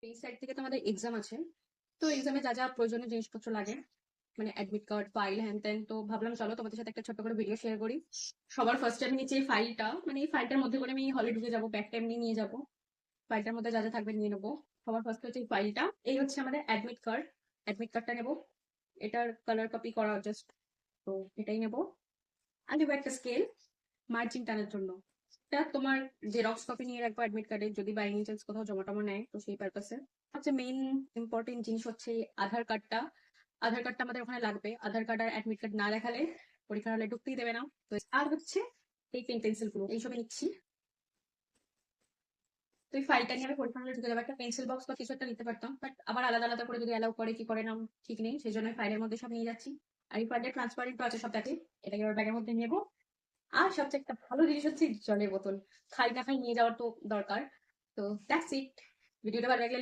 এই সাইড থেকে তো আমাদের এক্সাম আছে। তো এক্সামে যা যা প্রয়োজনীয় জিনিসপত্র লাগে, মানে অ্যাডমিট কার্ড, ফাইল, হ্যান ত্যান, তো ভাবলাম চলো তোমাদের সাথে একটা ছোট্ট করে ভিডিও শেয়ার করি। সবার ফার্স্টে আমি নিচে এই ফাইলটা, মানে এই ফাইলটার মধ্যে করে আমি হলে ঢুকে যাবো, ব্যাগটা এমনি নিয়ে যাবো, ফাইলটার মধ্যে যা যা থাকবে নিয়ে নেবো। সবার ফার্স্ট হচ্ছে এই ফাইলটা, এই হচ্ছে আমাদের অ্যাডমিট কার্ড। অ্যাডমিট কার্ডটা নেবো, এটার কালার কপি করা জাস্ট, তো এটাই নেবো। আর নেবো একটা স্কেল মার্জিন টানার জন্য। এটা তোমার জেরক্স কপি নিয়ে রাখবো অ্যাডমিট কার্ডে, যদি বাই এনি চান্স কোথাও জমা টমা নেয়, তো সেই পারপাসে। সবচেয়ে মেইন ইম্পর্টেন্ট জিনিস হচ্ছে আধার কার্ডটা। আধার কার্ডটা আমাদের ওখানে লাগবে, আধার কার্ড আর অ্যাডমিট কার্ড না দেখালে পরীক্ষার হলে ঢুকতেই দেবে না। তো আর হচ্ছে এই পেন পেন্সিল গুলো এইসবই নিচ্ছি। তো এই ফাইলটা নিয়ে আমি পরীক্ষার হলে ঢুকে যাবো। একটা পেন্সিল বক্স বা কিছু একটা নিতে পারতাম, বাট আবার আলাদা আলাদা করে যদি অ্যালাউ করে কি করে না ঠিক নেই, সেই জন্য ফাইলের মধ্যে সব নিয়ে যাচ্ছি। আর এই ফাইলটা ট্রান্সপারেন্ট আছে সব দেখে, এটাকে আবার ব্যাগের মধ্যে নেবো। আর সবচেয়ে একটা ভালো জিনিস হচ্ছে জলের বোতল। খাই না খাই নিয়ে যাওয়ার তো দরকার। তো দ্যাটস ইট। ভিডিওটা ভালো লাগলে